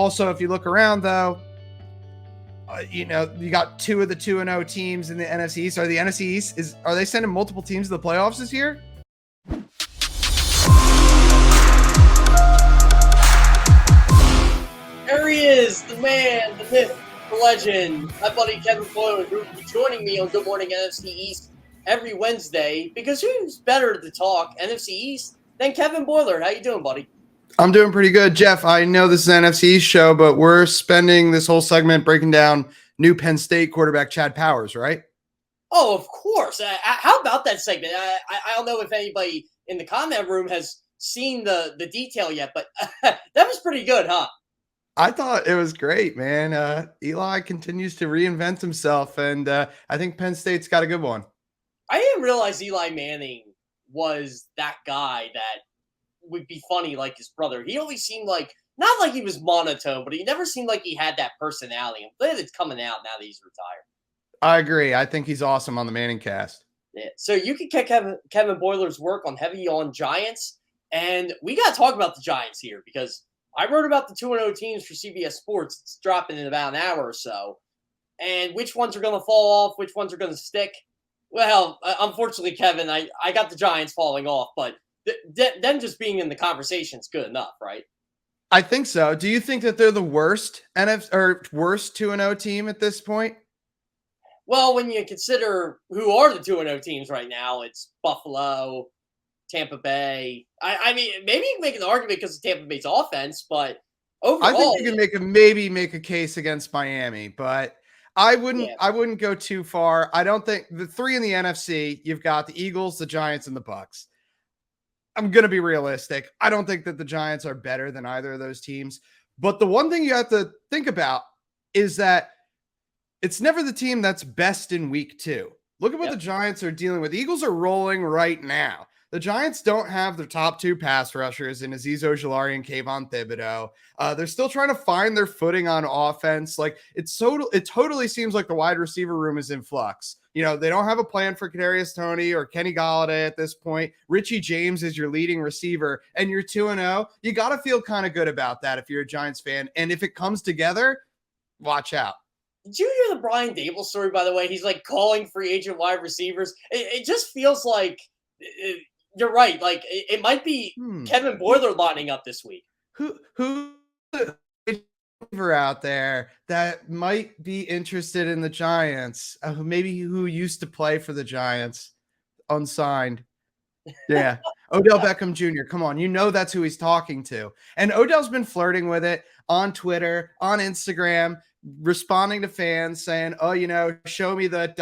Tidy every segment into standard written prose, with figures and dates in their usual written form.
Also, if you look around, though, you got two of the 2-0 teams in the NFC East. Are the NFC East are they sending multiple teams to the playoffs this year? There he is, the man, the myth, the legend. My buddy Kevin Boilard will be joining me on Good Morning NFC East every Wednesday because who's better to talk NFC East than Kevin Boilard? How you doing, buddy? I'm doing pretty good, Jeff. I know this is an NFC East show, but we're spending this whole segment breaking down new Penn State quarterback Chad Powers, right? Oh, of course. How about that segment? I don't know if anybody in the comment room has seen the detail yet, but that was pretty good, huh? I thought it was great, man. Eli continues to reinvent himself, and I think Penn State's got a good one. I didn't realize Eli Manning was that guy that would be funny like his brother. He always seemed like, not like he was monotone, but he never seemed like he had that personality. I'm glad it's coming out now that he's retired. I agree. I think he's awesome on the Manning cast. Yeah. So you can get Kevin Boiler's work on Heavy on Giants, and we got to talk about the Giants here because I wrote about the 2-0 teams for CBS Sports. It's dropping in about an hour or so. And which ones are going to fall off, which ones are going to stick. Well, unfortunately, Kevin, I got the Giants falling off, but them just being in the conversation is good enough, right? I think so. Do you think that they're the worst worst 2-0 team at this point? Well, when you consider who are the 2-0 teams right now, it's Buffalo, Tampa Bay. I mean, maybe you can make an argument because of Tampa Bay's offense, but overall, I think you can make a case against Miami, but I wouldn't go too far. I don't think the three in the NFC, you've got the Eagles, the Giants, and the Bucks. I'm going to be realistic. I don't think that the Giants are better than either of those teams. But the one thing you have to think about is that it's never the team that's best in week 2. Look at what the Giants are dealing with. The Eagles are rolling right now. The Giants don't have their top 2 pass rushers in Azeez Ojulari and Kayvon Thibodeau. They're still trying to find their footing on offense. Like it totally seems like the wide receiver room is in flux. You know, they don't have a plan for Kadarius Toney or Kenny Golladay at this point. Richie James is your leading receiver, and you're 2-0. You got to feel kind of good about that if you're a Giants fan. And if it comes together, watch out. Did you hear the Brian Dable story, by the way? He's like calling free agent wide receivers. It just feels like you're right. Like it might be Kevin Boilard lining up this week. Who out there that might be interested in the Giants? Maybe who used to play for the Giants, unsigned. Yeah. Odell Beckham Jr. Come on. You know that's who he's talking to. And Odell's been flirting with it on Twitter, on Instagram, responding to fans saying, oh, show me the ...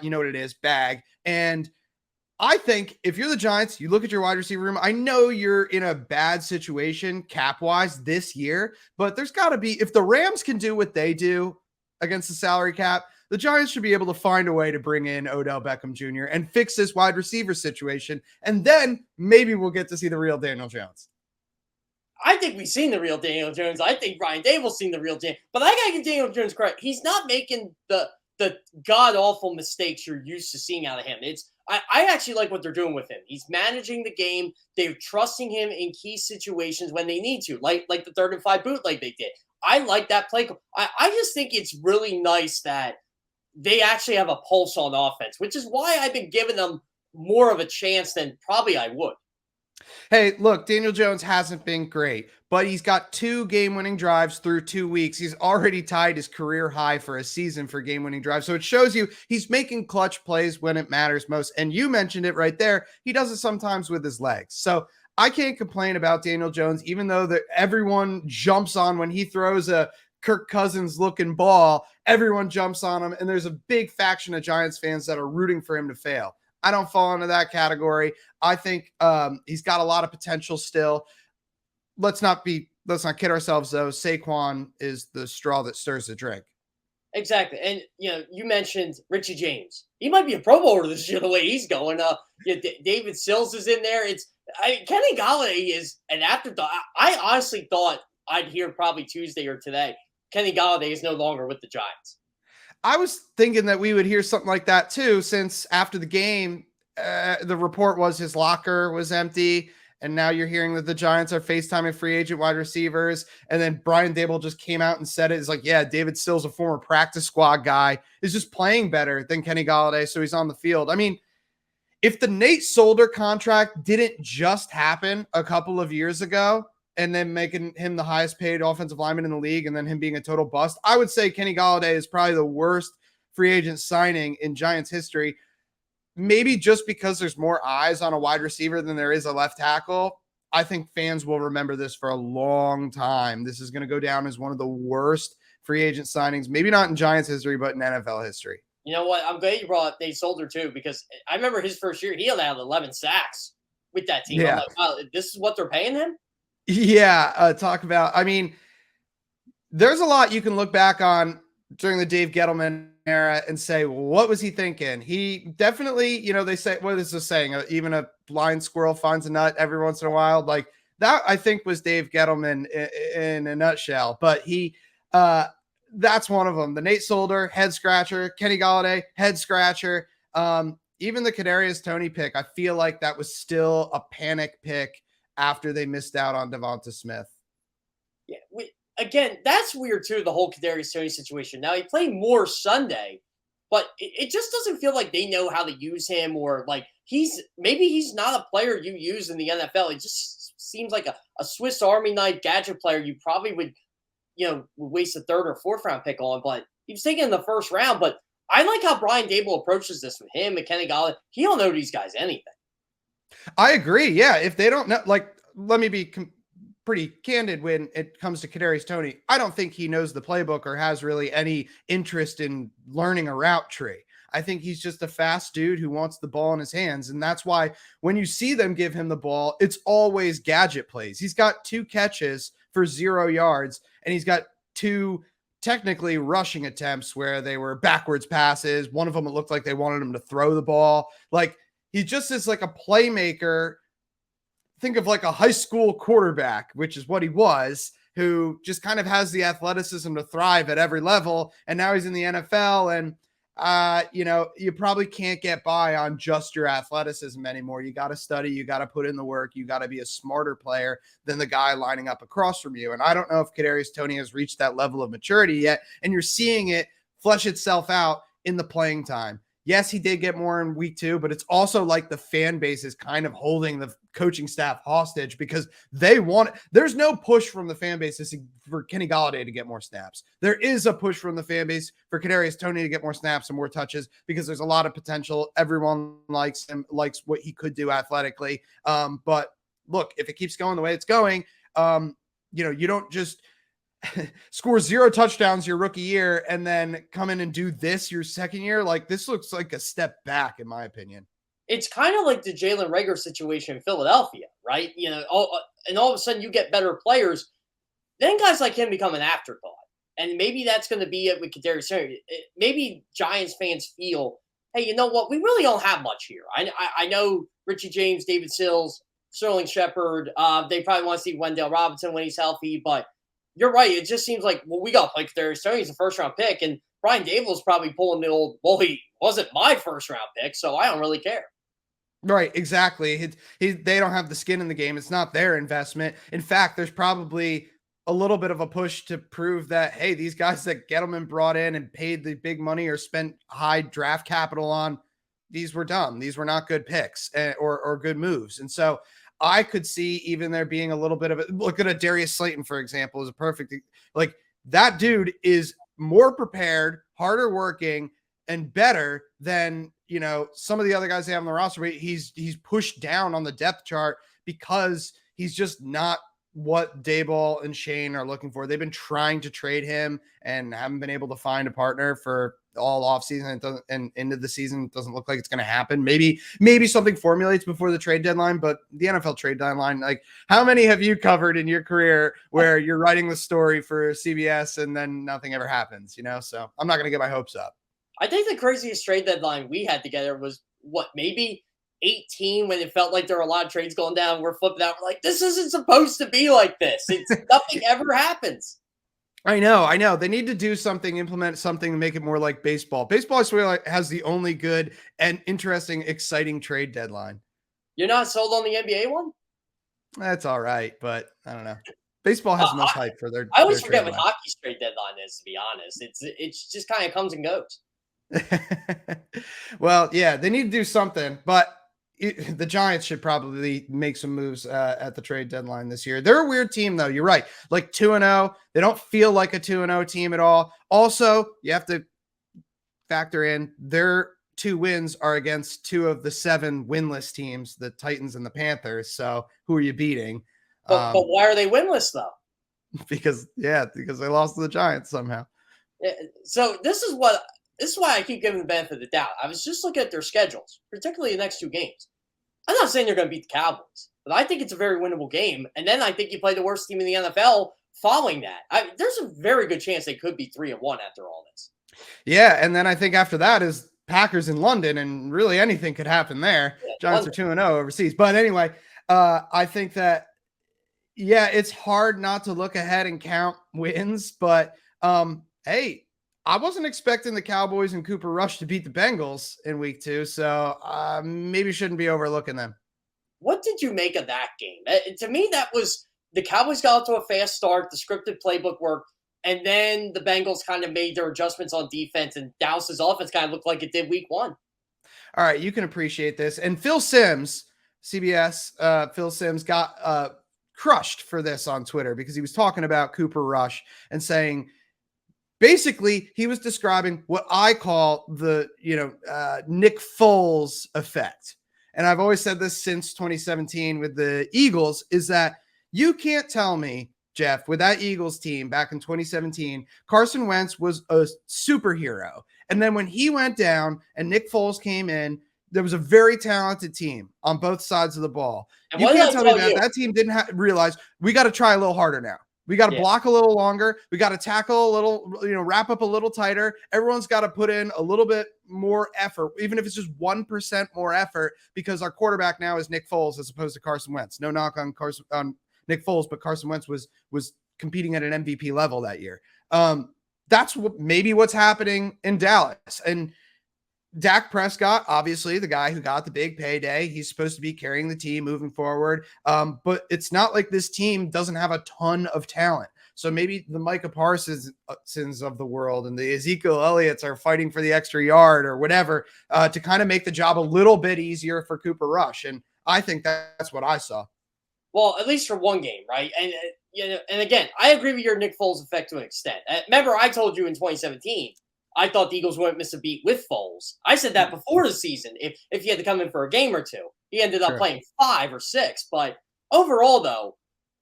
you know what it is, bag. And I think if you're the Giants, you look at your wide receiver room. I know you're in a bad situation cap-wise this year, but there's got to be, if the Rams can do what they do against the salary cap, the Giants should be able to find a way to bring in Odell Beckham Jr. and fix this wide receiver situation. And then maybe we'll get to see the real Daniel Jones. I think we've seen the real Daniel Jones. I think Brian Dable's seen the real Daniel. But I got to give Daniel Jones credit. He's not making the god-awful mistakes you're used to seeing out of him. I actually like what they're doing with him. He's managing the game. They're trusting him in key situations when they need to, like the 3rd and 5 bootleg they did. I like that play. I just think it's really nice that they actually have a pulse on offense, which is why I've been giving them more of a chance than probably I would. Hey, look, Daniel Jones hasn't been great, but he's got 2 game-winning drives through 2 weeks. He's already tied his career high for a season for game-winning drives. So it shows you he's making clutch plays when it matters most. And you mentioned it right there. He does it sometimes with his legs. So I can't complain about Daniel Jones, even though everyone jumps on when he throws a Kirk Cousins looking ball. Everyone jumps on him. And there's a big faction of Giants fans that are rooting for him to fail. I don't fall into that category. I think he's got a lot of potential still. Let's not kid ourselves, though. Saquon is the straw that stirs the drink. Exactly. And, you mentioned Richie James. He might be a Pro Bowler this year the way he's going. David Sills is in there. Kenny Golladay is an afterthought. I honestly thought I'd hear probably Tuesday or today. Kenny Golladay is no longer with the Giants. I was thinking that we would hear something like that too, since after the game, the report was his locker was empty And now you're hearing that the Giants are FaceTiming free agent wide receivers. And then Brian Dable just came out and said it. It's like, yeah, David Still's a former practice squad guy, is just playing better than Kenny Golladay, so he's on the field. I mean, if the Nate Solder contract didn't just happen a couple of years ago and then making him the highest paid offensive lineman in the league and then him being a total bust, I would say Kenny Golladay is probably the worst free agent signing in Giants history. Maybe just because there's more eyes on a wide receiver than there is a left tackle. I think fans will remember this for a long time. This is going to go down as one of the worst free agent signings, maybe not in Giants history, but in NFL history. You know what? I'm glad you brought up Nate Solder too, because I remember his first year, he had 11 sacks with that team. Yeah. I'm like, wow, this is what they're paying him? Yeah. Talk about, I mean, there's a lot you can look back on during the Dave Gettleman era and say, well, what was he thinking? He definitely, you know, they say, what is this saying? Even a blind squirrel finds a nut every once in a while. Like that, I think was Dave Gettleman in a nutshell, but that's one of them. The Nate Solder, head scratcher. Kenny Golladay, head scratcher. Even the Kadarius Toney pick, I feel like that was still a panic pick after they missed out on Devonta Smith. Yeah, again, that's weird too, the whole Kadarius Toney situation. Now, he played more Sunday, but it just doesn't feel like they know how to use him, or like maybe he's not a player you use in the NFL. It just seems like a Swiss Army knife gadget player you probably would waste a third or fourth round pick on, but he was taken in the first round. But I like how Brian Dable approaches this with him and Kenny Golladay. He don't know these guys anything. I agree. Yeah. If they don't know, like, let me be pretty candid when it comes to Kadarius Toney. I don't think he knows the playbook or has really any interest in learning a route tree. I think he's just a fast dude who wants the ball in his hands. And that's why when you see them give him the ball, it's always gadget plays. He's got 2 catches for 0 yards, and he's got 2 technically rushing attempts where they were backwards passes. One of them, it looked like they wanted him to throw the ball. Like, he just is like a playmaker. Think of like a high school quarterback, which is what he was, who just kind of has the athleticism to thrive at every level. And now he's in the NFL, and you probably can't get by on just your athleticism anymore. You got to study, you got to put in the work, you got to be a smarter player than the guy lining up across from you. And I don't know if Kadarius Toney has reached that level of maturity yet, and you're seeing it flesh itself out in the playing time. Yes, he did get more in week 2, but it's also like the fan base is kind of holding the coaching staff hostage because there's no push from the fan base for Kenny Golladay to get more snaps. There is a push from the fan base for Kadarius Toney to get more snaps and more touches because there's a lot of potential. Everyone likes him, likes what he could do athletically. But look, if it keeps going the way it's going, you don't just score 0 touchdowns your rookie year and then come in and do this your second year. Like, this looks like a step back, in my opinion. It's kind of like the Jalen Reagor situation in Philadelphia, right? And all of a sudden you get better players. Then guys like him become an afterthought. And maybe that's going to be it with Kadarius Toney. Maybe Giants fans feel, hey, you know what? We really don't have much here. I know Richie James, David Sills, Sterling Shepard. They probably want to see Wendell Robinson when he's healthy, but you're right. It just seems like, well, we got to play Kadarius Toney. He's a first-round pick, and Brian Dable's probably pulling the old, well, he wasn't my first-round pick, so I don't really care. Right, exactly. They don't have the skin in the game. It's not their investment. In fact, there's probably a little bit of a push to prove that, hey, these guys that Gettleman brought in and paid the big money or spent high draft capital on, these were dumb. These were not good picks or good moves. And so I could see even there being a little bit of it. Look at a Darius Slayton, for example, is a perfect, like, that dude is more prepared, harder working, and better than, some of the other guys they have on the roster. He's pushed down on the depth chart because he's just not what Daboll and Shane are looking for. They've been trying to trade him and haven't been able to find a partner for all offseason and into the season. It doesn't look like it's going to happen. Maybe something formulates before the trade deadline, but the NFL trade deadline, like, how many have you covered in your career where you're writing the story for CBS and then nothing ever happens, So I'm not going to get my hopes up. I think the craziest trade deadline we had together was maybe 18, when it felt like there were a lot of trades going down. We're flipping out. We're like, this isn't supposed to be like this. It's nothing ever happens. I know. They need to do something, implement something to make it more like baseball. Baseball, I swear, has the only good and interesting, exciting trade deadline. You're not sold on the NBA one? That's all right, but I don't know. Baseball has enough hype for their I always forget trade what line. hockey's trade deadline is, to be honest. It's just kind of comes and goes. Well, yeah, they need to do something, but the Giants should probably make some moves at the trade deadline this year. They're a weird team, though. You're right. Like 2-0. They don't feel like a 2-0 team at all. Also, you have to factor in their 2 wins are against 2 of the 7 winless teams, the Titans and the Panthers. So who are you beating? But why are they winless, though? Because they lost to the Giants somehow. So this is why I keep giving the benefit of the doubt. I was just looking at their schedules, particularly the next 2 games. I'm not saying they're going to beat the Cowboys, but I think it's a very winnable game. And then I think you play the worst team in the NFL following that. There's a very good chance they could be 3-1 after all this. Yeah, and then I think after that is Packers in London, and really anything could happen there. Yeah, Giants are 2-0 overseas. But anyway, I think that, yeah, it's hard not to look ahead and count wins. But, hey, I wasn't expecting the Cowboys and Cooper Rush to beat the Bengals in week 2, so maybe shouldn't be overlooking them. What did you make of that game? To me, that was the Cowboys got off to a fast start. The scripted playbook worked. And then the Bengals kind of made their adjustments on defense, and Dallas's offense kind of looked like it did week 1. All right, you can appreciate this. And Phil Simms, CBS, Phil Simms got crushed for this on Twitter because he was talking about Cooper Rush and saying, basically, he was describing what I call the, Nick Foles effect. And I've always said this since 2017 with the Eagles, is that you can't tell me, Jeff, with that Eagles team back in 2017, Carson Wentz was a superhero. And then when he went down and Nick Foles came in, there was a very talented team on both sides of the ball. And you can't tell me that team didn't realize we got to try a little harder now. We got to block a little longer. We got to tackle a little, wrap up a little tighter. Everyone's got to put in a little bit more effort, even if it's just 1% more effort, because our quarterback now is Nick Foles as opposed to Carson Wentz. No knock on Nick Foles, but Carson Wentz was competing at an MVP level that year. That's maybe what's happening in Dallas. And Dak Prescott, obviously the guy who got the big payday, he's supposed to be carrying the team moving forward. But it's not like this team doesn't have a ton of talent. So maybe the Micah Parsons of the world and the Ezekiel Elliott's are fighting for the extra yard or whatever to kind of make the job a little bit easier for Cooper Rush. And I think that's what I saw. Well, at least for one game, right? And and again, I agree with your Nick Foles effect to an extent. Remember, I told you in 2017, I thought the Eagles wouldn't miss a beat with Foles. I said that before the season. If he had to come in for a game or 2, he ended up playing 5 or 6. But overall, though,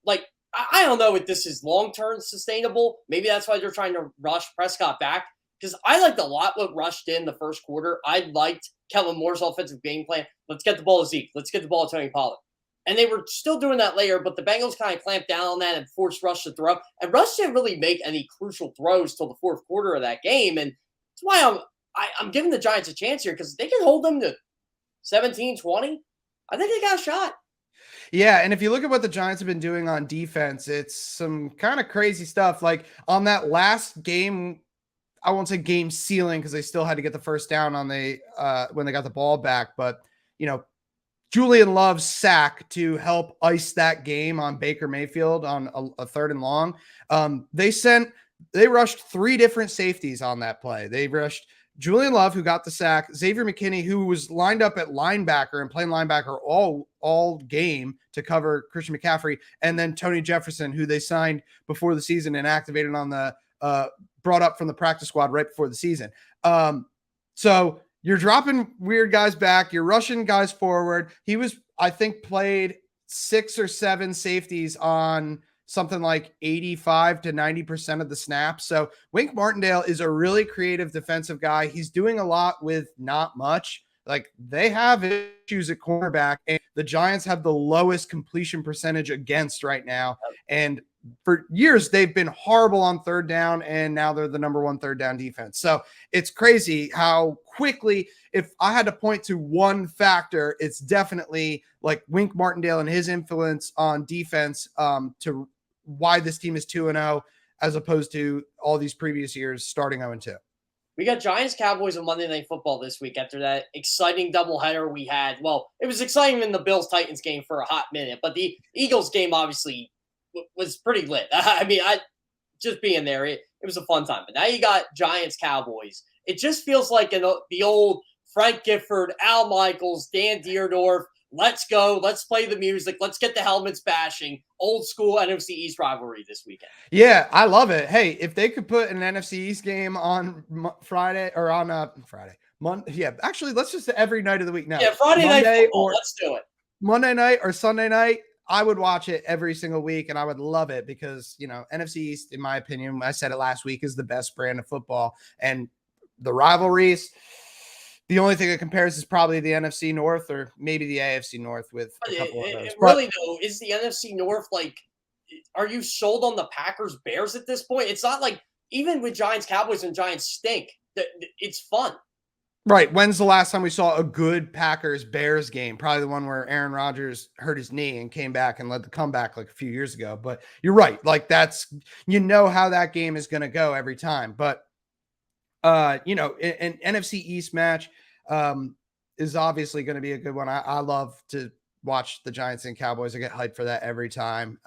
like I don't know if this is long-term sustainable. Maybe that's why they're trying to rush Prescott back. Because I liked a lot what Rush did in the first quarter. I liked Kellen Moore's offensive game plan. Let's get the ball to Zeke. Let's get the ball to Tony Pollard. And they were still doing that later, but the Bengals kind of clamped down on that and forced Rush to throw. And Rush didn't really make any crucial throws till the fourth quarter of that game. And that's why I'm giving the Giants a chance here, because they can hold them to 17-20. I think they got a shot. Yeah, and if you look at what the Giants have been doing on defense, it's some kind of crazy stuff. Like on that last game, I won't say game sealing because they still had to get the first down on when they got the ball back. But, Julian Love's sack to help ice that game on Baker Mayfield on a 3rd and long. They rushed 3 different safeties on that play. They rushed Julian Love, who got the sack, Xavier McKinney, who was lined up at linebacker and playing linebacker all game to cover Christian McCaffrey, and then Tony Jefferson, who they signed before the season and activated on the brought up from the practice squad right before the season. So you're dropping weird guys back. You're rushing guys forward. He was, I think, played 6 or 7 safeties on something like 85 to 90% of the snaps. So Wink Martindale is a really creative defensive guy. He's doing a lot with not much. Like, they have issues at cornerback, and the Giants have the lowest completion percentage against right now. And for years, they've been horrible on 3rd down, and now they're the number 1 3rd down defense. So it's crazy how quickly, if I had to point to one factor, it's definitely like Wink Martindale and his influence on defense to why this team is 2-0 as opposed to all these previous years starting 0-2. We got Giants Cowboys on Monday Night Football this week after that exciting doubleheader we had. Well, it was exciting in the Bills Titans game for a hot minute, but the Eagles game obviously was pretty lit. I mean, just being there, it was a fun time. But now you got Giants Cowboys. It just feels like the old Frank Gifford, Al Michaels, Dan Dierdorf. Let's go. Let's play the music. Let's get the helmets bashing. Old school NFC East rivalry this weekend. Yeah, I love it. Hey, if they could put an NFC East game on Friday or on Friday, Monday. Yeah, actually, let's just every night of the week now. Yeah, Friday Monday night football. Or let's do it. Monday night or Sunday night. I would watch it every single week, and I would love it because, NFC East, in my opinion, I said it last week, is the best brand of football. And the rivalries, the only thing that compares is probably the NFC North or maybe the AFC North with a couple of those. Really, though, is the NFC North are you sold on the Packers-Bears at this point? It's not like, even with Giants Cowboys and Giants stink, it's fun. Right. When's the last time we saw a good Packers-Bears game? Probably the one where Aaron Rodgers hurt his knee and came back and led the comeback like a few years ago. But you're right. Like that's, how that game is going to go every time. But, an NFC East match is obviously going to be a good one. I love to watch the Giants and Cowboys. I get hyped for that every time.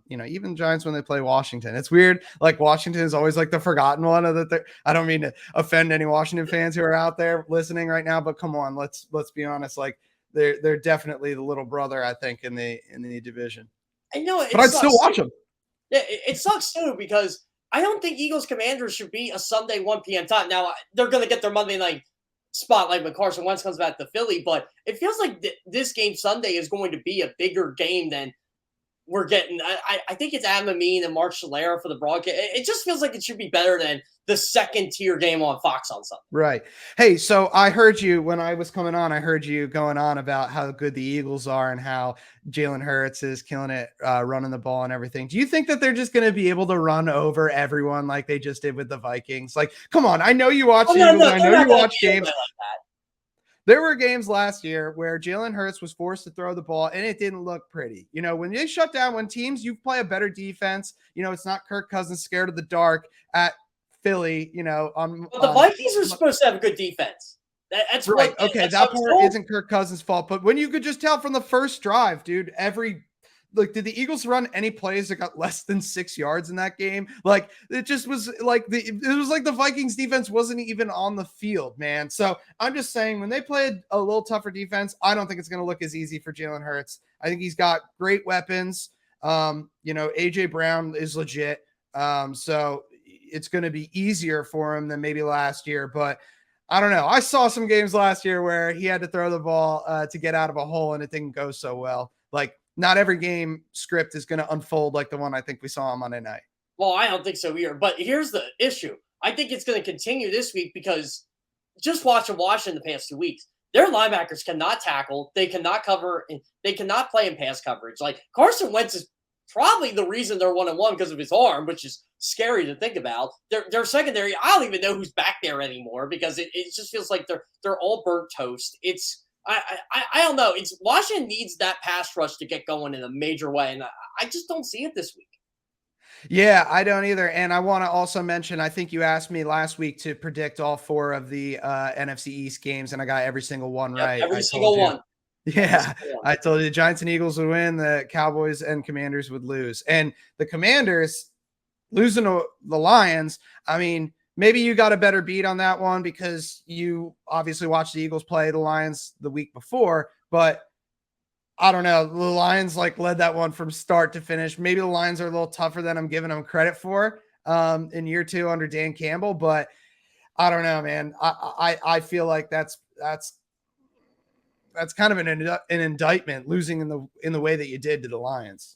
Even Giants when they play Washington. It's weird. Like Washington is always like the forgotten one of the I don't mean to offend any Washington fans who are out there listening right now, but come on, let's be honest. Like they're definitely the little brother, I think, in the division. I know, but I'd still watch them. Yeah, it sucks too because I don't think Eagles Commanders should be a Sunday 1 p.m. time. Now they're going to get their Monday night spotlight when Carson Wentz comes back to Philly, but it feels like this game Sunday is going to be a bigger game than we're getting. I think it's Adam Amin and Mark Schlereth for the broadcast. It just feels like it should be better than the second tier game on Fox on Sunday. Right. Hey, so I heard you when I was coming on. I heard you going on about how good the Eagles are and how Jalen Hurts is killing it, running the ball and everything. Do you think that they're just going to be able to run over everyone like they just did with the Vikings? Like, come on. I know you watch Eagles. I know you watch games. There were games last year where Jalen Hurts was forced to throw the ball and it didn't look pretty. When they shut down, when teams, you play a better defense, it's not Kirk Cousins scared of the dark at Philly, But the Vikings are supposed to have a good defense. That's right. Okay. That part isn't Kirk Cousins' fault, but when you could just tell from the first drive, dude, did the Eagles run any plays that got less than 6 yards in that game? Like it just was like the Vikings defense wasn't even on the field, man. So I'm just saying when they played a little tougher defense, I don't think it's going to look as easy for Jalen Hurts. I think he's got great weapons. AJ Brown is legit. So it's going to be easier for him than maybe last year, but I don't know. I saw some games last year where he had to throw the ball to get out of a hole and it didn't go so well. Like not every game script is going to unfold like the one I think we saw on Monday night. Well, I don't think so either. But here's the issue. I think it's going to continue this week because just watching Washington the past 2 weeks, their linebackers cannot tackle. They cannot cover. They cannot play in pass coverage. Like Carson Wentz is probably the reason they're 1-1 because of his arm, which is scary to think about. Their secondary, I don't even know who's back there anymore because it just feels like they're all burnt toast. I don't know. Washington needs that pass rush to get going in a major way, and I just don't see it this week. Yeah, I don't either. And I want to also mention, I think you asked me last week to predict all 4 of the NFC East games, and I got every single one right. Every single one. Yeah, I told you the Giants and Eagles would win, the Cowboys and Commanders would lose. And the Commanders losing to the Lions, I mean, maybe you got a better beat on that one because you obviously watched the Eagles play the Lions the week before, but I don't know. The Lions led that one from start to finish. Maybe the Lions are a little tougher than I'm giving them credit for in year 2 under Dan Campbell, but I don't know, man. I feel like that's kind of an indictment losing in the way that you did to the Lions.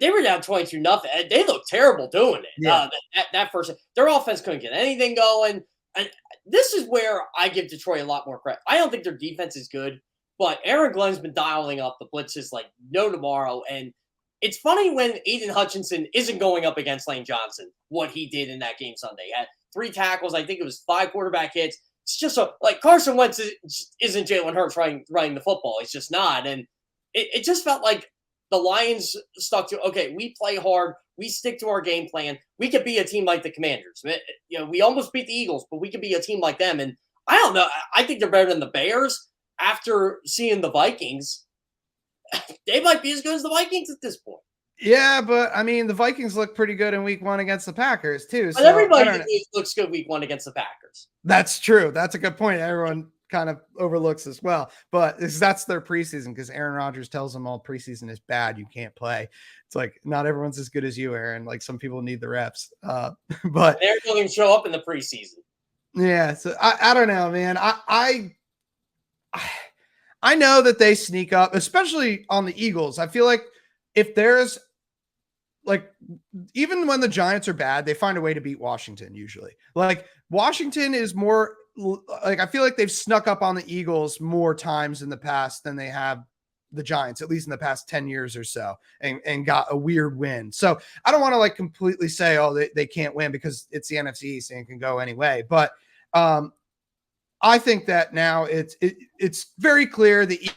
They were down 22-0. They looked terrible doing it. Yeah. That first, their offense couldn't get anything going. And this is where I give Detroit a lot more credit. I don't think their defense is good, but Aaron Glenn's been dialing up the blitzes like no tomorrow. And it's funny when Aiden Hutchinson isn't going up against Lane Johnson, what he did in that game Sunday. He had 3 tackles. I think it was 5 quarterback hits. It's just Carson Wentz isn't Jalen Hurts running the football. It's just not. And it just felt like the Lions stuck to, okay, we play hard. we stick to our game plan, we could be a team like the Commanders. We almost beat the Eagles, but we could be a team like them. And I don't know. I think they're better than the Bears. After seeing the Vikings, they might be as good as the Vikings at this point. Yeah, but I mean, the Vikings look pretty good in week 1 against the Packers too. But everybody looks good week 1 against the Packers. That's true. That's a good point. Everyone kind of overlooks as well, but that's their preseason, because Aaron Rodgers tells them all preseason is bad. You can't play. It's like, not everyone's as good as you, Aaron. Like, some people need the reps. But they're going to show up in the preseason. Yeah. So I don't know, man. I know that they sneak up, especially on the Eagles. I feel like if there's like, even when the Giants are bad, they find a way to beat Washington usually. Like, Washington is more like, I feel like they've snuck up on the Eagles more times in the past than they have the Giants, at least in the past 10 years or so, and got a weird win. So I don't want to like completely say, oh, they can't win, because it's the NFC East and it can go any way. But I think that now it's very clear the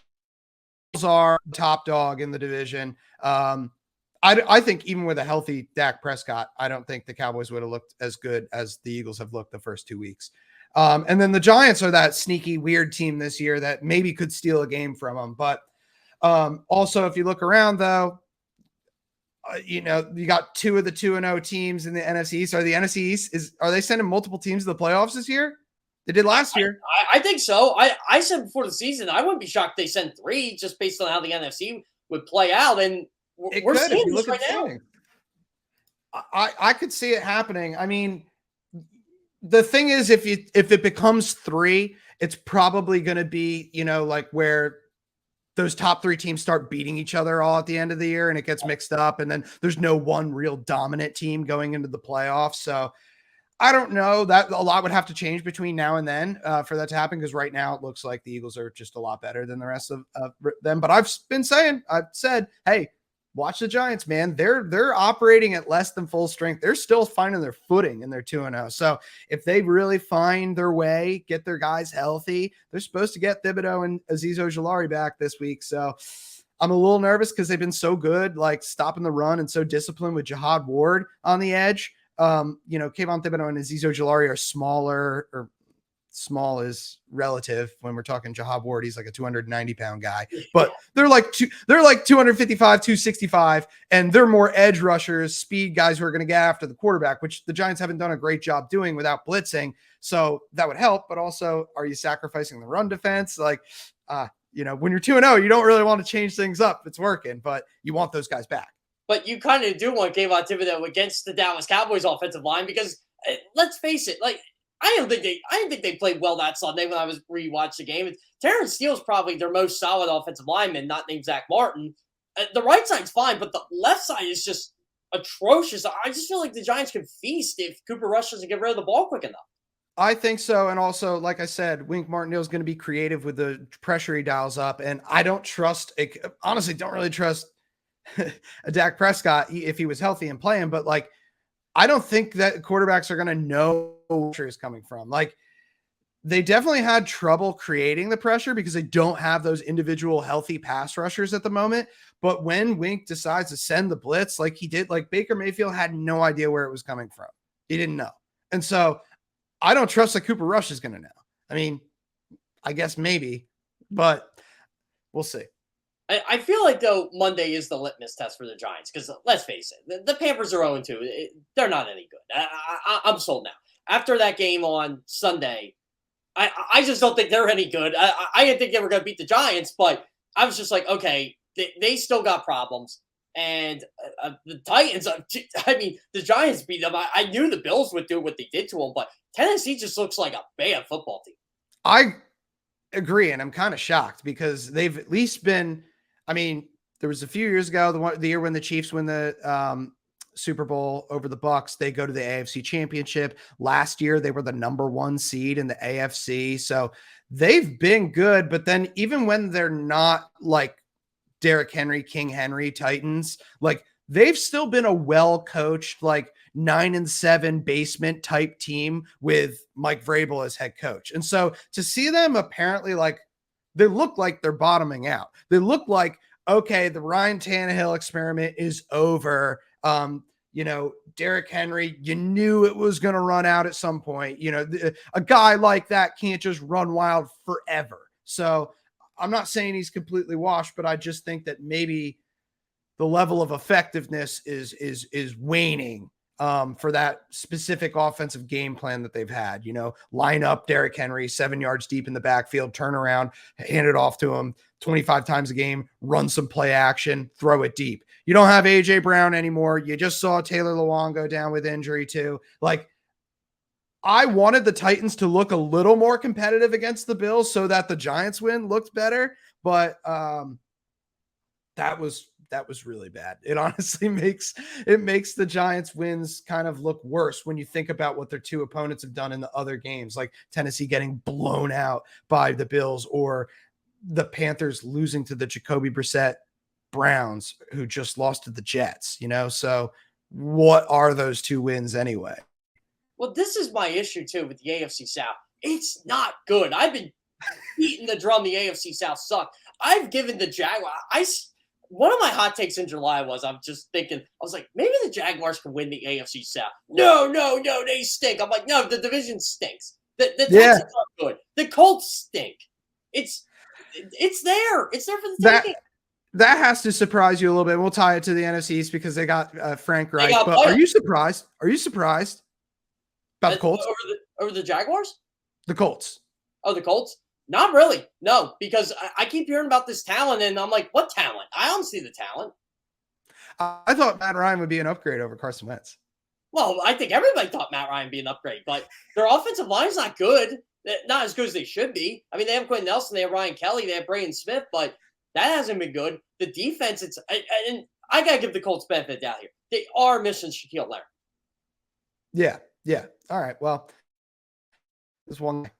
Eagles are top dog in the division. I think even with a healthy Dak Prescott, I don't think the Cowboys would have looked as good as the Eagles have looked the first 2 weeks. And then the Giants are that sneaky, weird team this year that maybe could steal a game from them. But also, if you look around, though, you got 2 of the 2-0 teams in the NFC East. Are the NFC East are they sending multiple teams to the playoffs this year? They did last year. I think so. I said before the season, I wouldn't be shocked if they sent 3, just based on how the NFC would play out. And we're seeing this right now. I could see it happening. I mean, the thing is, if it becomes 3, it's probably going to be, like where those top 3 teams start beating each other all at the end of the year, and it gets mixed up, and then there's no one real dominant team going into the playoffs. So I don't know, that a lot would have to change between now and then for that to happen, because right now it looks like the Eagles are just a lot better than the rest of them. But I've said, hey, watch the Giants, man. They're operating at less than full strength. They're still finding their footing, and they're 2-0. So if they really find their way, get their guys healthy, they're supposed to get Thibodeau and Azeez Ojulari back this week. So I'm a little nervous, because they've been so good, like stopping the run, and so disciplined with Jihad Ward on the edge. Kayvon Thibodeau and Azeez Ojulari are smaller, or small is relative when we're talking Jihad Ward. He's like a 290-pound guy, but they're like 255, 265, and they're more edge rushers, speed guys who are going to get after the quarterback, which the Giants haven't done a great job doing without blitzing. So that would help. But also, are you sacrificing the run defense? Like, when you're 2-0, you don't really want to change things up. It's working, but you want those guys back. But you kind of do want Kayvon Thibodeau against the Dallas Cowboys offensive line, because let's face it, like, I didn't think they played well that Sunday when I was rewatched the game. Terrence Steele's probably their most solid offensive lineman, not named Zach Martin. The right side's fine, but the left side is just atrocious. I just feel like the Giants could feast if Cooper Rush doesn't get rid of the ball quick enough. I think so. And also, like I said, Wink Martindale is going to be creative with the pressure he dials up. And I don't really trust a Dak Prescott if he was healthy and playing, but like, I don't think that quarterbacks are going to know where pressure is coming from. Like, they definitely had trouble creating the pressure because they don't have those individual healthy pass rushers at the moment. But when Wink decides to send the blitz like he did, like, Baker Mayfield had no idea where it was coming from. He didn't know. And so I don't trust that Cooper Rush is going to know. I mean, I guess maybe, but we'll see. I feel like, though, Monday is the litmus test for the Giants, because let's face it, the Panthers are 0-2. They're not any good. I'm sold now. After that game on Sunday, I just don't think they're any good. I didn't think they were going to beat the Giants, but I was just like, okay, they still got problems. And the Titans, the Giants beat them. I knew the Bills would do what they did to them, but Tennessee just looks like a bad football team. I agree, and I'm kind of shocked because they've at least been – I mean, there was a few years ago, the year when the Chiefs win the Super Bowl over the Bucs, they go to the AFC Championship. Last year, they were the number 1 seed in the AFC. So they've been good, but then even when they're not like Derrick Henry, King Henry Titans, like, they've still been a well-coached, like 9-7 basement type team with Mike Vrabel as head coach. And so to see them apparently, like, they look like they're bottoming out. They look like, okay, the Ryan Tannehill experiment is over. Derrick Henry, you knew it was going to run out at some point. A guy like that can't just run wild forever. So I'm not saying he's completely washed, but I just think that maybe the level of effectiveness is waning for that specific offensive game plan that they've had. Line up Derrick Henry 7 yards deep in the backfield, turn around, hand it off to him 25 times a game, run some play action, throw it deep. You don't have A.J. Brown anymore. You just saw Taylor Lewan go down with injury too. I wanted the Titans to look a little more competitive against the Bills so that the Giants win looked better, but that was really bad. It honestly makes the Giants wins kind of look worse when you think about what their two opponents have done in the other games, like Tennessee getting blown out by the Bills or the Panthers losing to the Jacoby Brissett Browns, who just lost to the Jets, So what are those two wins anyway? Well, this is my issue too with the AFC South. It's not good. I've been beating the drum. The AFC South sucked. I've given the Jaguars. One of my hot takes in July was I'm just thinking, I was like, maybe the Jaguars can win the AFC South. No, they stink. I'm like, no, the division stinks. The Texans are good. The Colts stink. It's there. It's there for the taking. That has to surprise you a little bit. We'll tie it to the NFC East because they got Frank Reich. But are you surprised? Are you surprised about the Colts? Over the Jaguars? The Colts. Oh, the Colts? Not really. No, because I keep hearing about this talent, and I'm like, what talent? I don't see the talent. I thought Matt Ryan would be an upgrade over Carson Wentz. Well, I think everybody thought Matt Ryan would be an upgrade, but their offensive line's not good. Not as good as they should be. I mean, they have Quentin Nelson, they have Ryan Kelly, they have Braden Smith, but that hasn't been good. The defense, and I got to give the Colts benefit of the doubt here. They are missing Shaquille Leonard. Yeah. All right. Well, this one,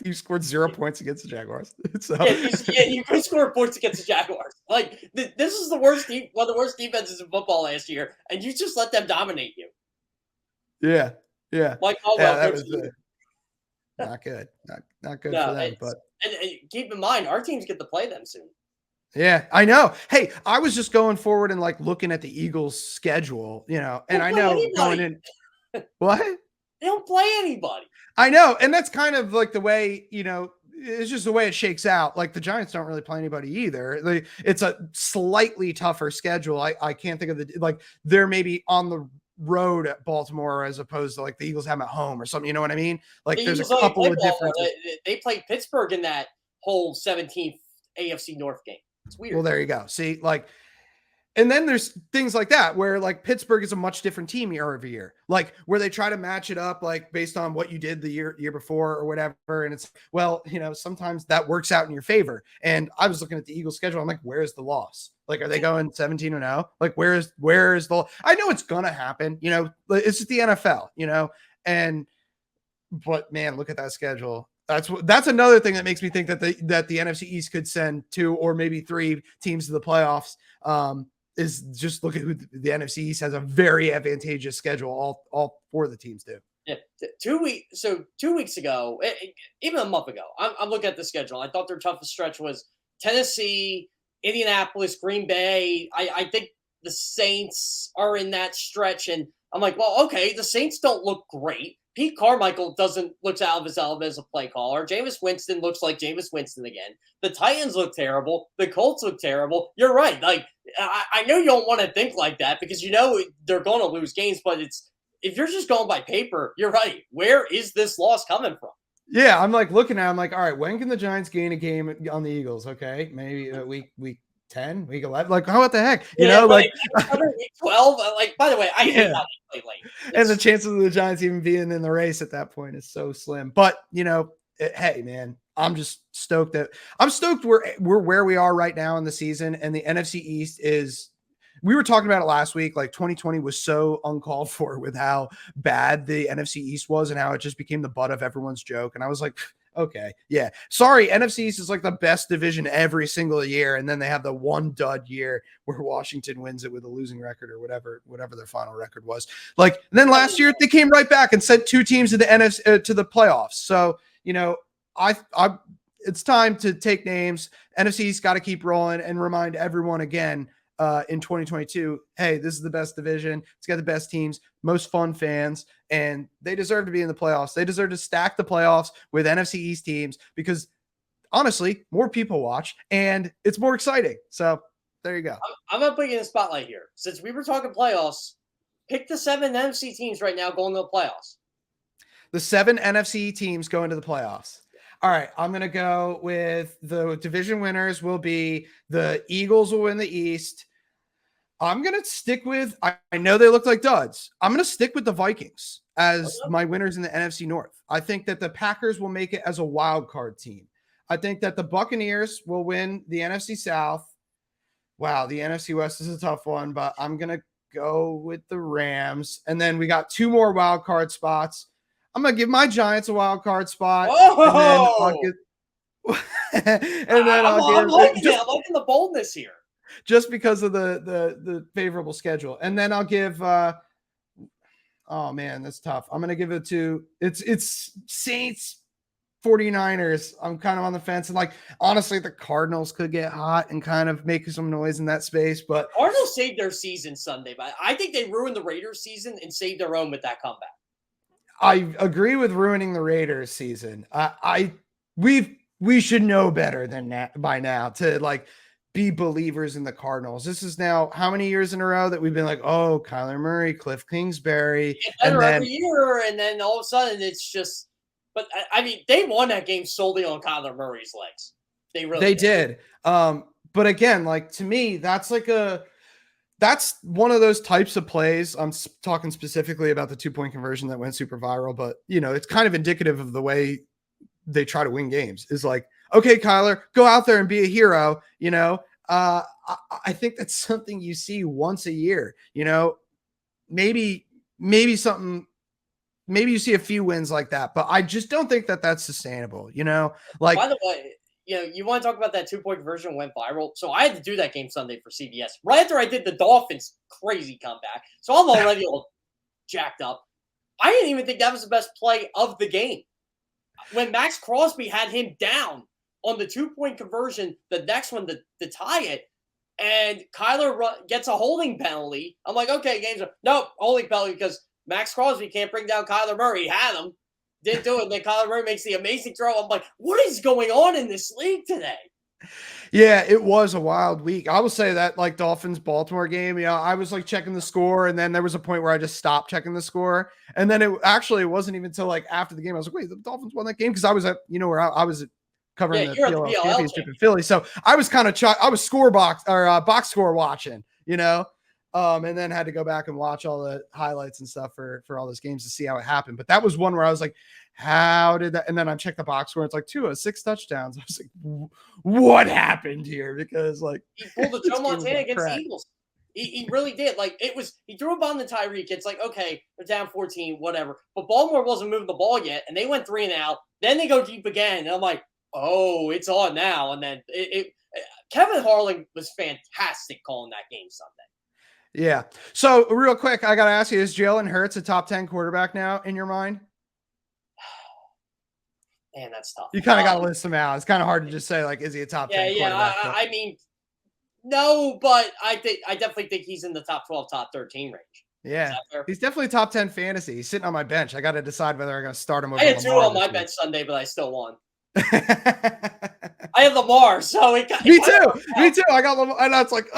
you scored 0 points against the Jaguars. So. You could score points against the Jaguars. This is one of the worst defenses in football last year, and you just let them dominate you. Yeah. Mike Caldwell, that was not good. Not good for them. But and keep in mind, our teams get to play them soon. Yeah, I know. Hey, I was just going forward and looking at the Eagles' schedule, and I know going in. What? They don't play anybody. I know. And that's kind of the way, it's just the way it shakes out. The Giants don't really play anybody either. It's a slightly tougher schedule. I can't think of they're maybe on the road at Baltimore as opposed to the Eagles have them at home or something. You know what I mean? There's a couple of differences. They played Pittsburgh in that whole 17th AFC North game. It's weird. Well, there you go. See, and then there's things like that where Pittsburgh is a much different team year over year, where they try to match it up, based on what you did the year before or whatever. And it's, sometimes that works out in your favor. And I was looking at the Eagles schedule. I'm like, where's the loss? Are they going 17-0? Where is the, I know it's going to happen, it's just the NFL, but man, look at that schedule. That's another thing that makes me think that the NFC East could send 2 or maybe 3 teams to the playoffs. Is just look at who the NFC East has a very advantageous schedule. All 4 of the teams do. Yeah, 2 weeks. So 2 weeks ago, even a month ago, I'm looking at the schedule. I thought their toughest stretch was Tennessee, Indianapolis, Green Bay. I think the Saints are in that stretch, and I'm like, well, okay, the Saints don't look great. Pete Carmichael looks out of his element as a play caller. Jameis Winston looks like Jameis Winston again. The Titans look terrible. The Colts look terrible. You're right. I know you don't want to think like that because they're going to lose games, but if you're just going by paper, you're right. Where is this loss coming from? Yeah, I'm looking at it, I'm all right, when can the Giants gain a game on the Eagles? Okay, maybe week 10, week 11. How about the heck? Week 12. By the way, I hate how they play late. And the chances of the Giants even being in the race at that point is so slim. But hey, man, I'm just stoked we're where we are right now in the season, and the NFC East is. We were talking about it last week. 2020 was so uncalled for with how bad the NFC East was and how it just became the butt of everyone's joke. And I was like, okay, yeah, sorry. NFC East is the best division every single year. And then they have the one dud year where Washington wins it with a losing record or whatever their final record was. And then last year they came right back and sent 2 teams to the NFC to the playoffs. So, it's time to take names. NFC East got to keep rolling and remind everyone again, in 2022, hey, this is the best division. It's got the best teams, most fun fans, and they deserve to be in the playoffs. They deserve to stack the playoffs with NFC East teams because honestly, more people watch and it's more exciting. So there you go. I'm going to put you in the spotlight here. Since we were talking playoffs, pick the 7 NFC teams right now going to the playoffs. The 7 NFC teams go into the playoffs. All right, I'm going to go with the division winners will be the Eagles will win the East. I'm going to stick with, I know they look like duds. I'm going to stick with the Vikings as my winners in the NFC North. I think that the Packers will make it as a wild card team. I think that the Buccaneers will win the NFC South. Wow, the NFC West is a tough one, but I'm going to go with the Rams. And then we got 2 more wild card spots. I'm going to give my Giants a wild card spot. Oh! I'm liking the boldness here. Just because of the favorable schedule. And then I'll give oh man, that's tough. I'm going to give it to it's Saints 49ers. I'm kind of on the fence. And like, honestly, the Cardinals could get hot and kind of make some noise in that space. But Cardinals saved their season Sunday, but I think they ruined the Raiders season and saved their own with that comeback. I agree with ruining the Raiders season. We should know better than that by now to like be believers in the Cardinals. This is now how many years in a row that we've been like, oh, Kyler Murray, Cliff Kingsbury, and then every year, and then all of a sudden it's just. But I mean, they won that game solely on Kyler Murray's legs. They did. But again, like to me, that's one of those types of plays. I'm talking specifically about the 2-point conversion that went super viral, but it's kind of indicative of the way they try to win games. Is like, okay, Kyler, go out there and be a hero. I think that's something you see once a year. Maybe something. Maybe you see a few wins like that, but I just don't think that that's sustainable. Like, by the way, you want to talk about that 2-point conversion went viral. So I had to do that game Sunday for CBS right after I did the Dolphins crazy comeback. So I'm already all jacked up. I didn't even think that was the best play of the game. When Max Crosby had him down on the 2-point conversion, the next one to tie it, and Kyler gets a holding penalty. I'm like, okay, game's up. Nope, holding penalty because Max Crosby can't bring down Kyler Murray. He had him. Didn't do it. And then Kyler Murray makes the amazing throw. I'm like, what is going on in this league today? Yeah, it was a wild week. I will say that like Dolphins-Baltimore game, I was like checking the score. And then there was a point where I just stopped checking the score. And then it wasn't even until like after the game. I was like, wait, the Dolphins won that game? Because I was at, where I was covering the PLL championship in Philly. So I was kind of I was box score watching, and then had to go back and watch all the highlights and stuff for all those games to see how it happened. But that was one where I was like, how did that? And then I checked the box score. It's like 6 touchdowns. I was like, what happened here? Because like he pulled the Joe Montana against the Eagles. He really did. Like he threw a bomb to Tyreek. It's like, okay, they're down 14, whatever. But Baltimore wasn't moving the ball yet. And they went 3 and out. Then they go deep again. And I'm like, oh, it's on now. And then Kevin Harlan was fantastic calling that game Sunday. Yeah. So real quick, I got to ask you, is Jalen Hurts a top 10 quarterback now in your mind? Man, that's tough. You kind of got to list them out. It's kind of hard to just say, like, is he a top 10 quarterback? Yeah, I mean, no, but I definitely think he's in the top 12, top 13 range. Yeah. He's definitely top 10 fantasy. He's sitting on my bench. I got to decide whether I'm going to start him over I had Lamar 2 on my bench Sunday, but I still won. I have Lamar, so me too. I got Lamar, and that's like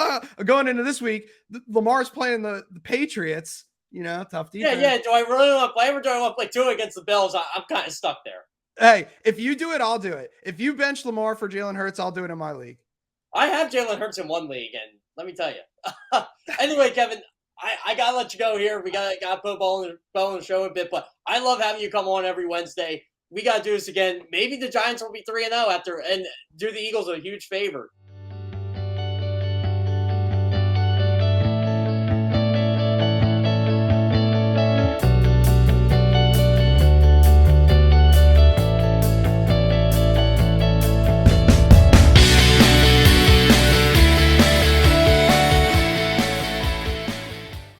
going into this week. Lamar's playing the Patriots. Tough defense. Yeah. Do I really want to play him, or do I want to play 2 against the Bills? I'm kind of stuck there. Hey, if you do it, I'll do it. If you bench Lamar for Jalen Hurts, I'll do it in my league. I have Jalen Hurts in one league, and let me tell you. Anyway, Kevin, I gotta let you go here. We gotta put a ball in the show a bit, but I love having you come on every Wednesday. We got to do this again. Maybe the Giants will be 3-0 after and do the Eagles a huge favor.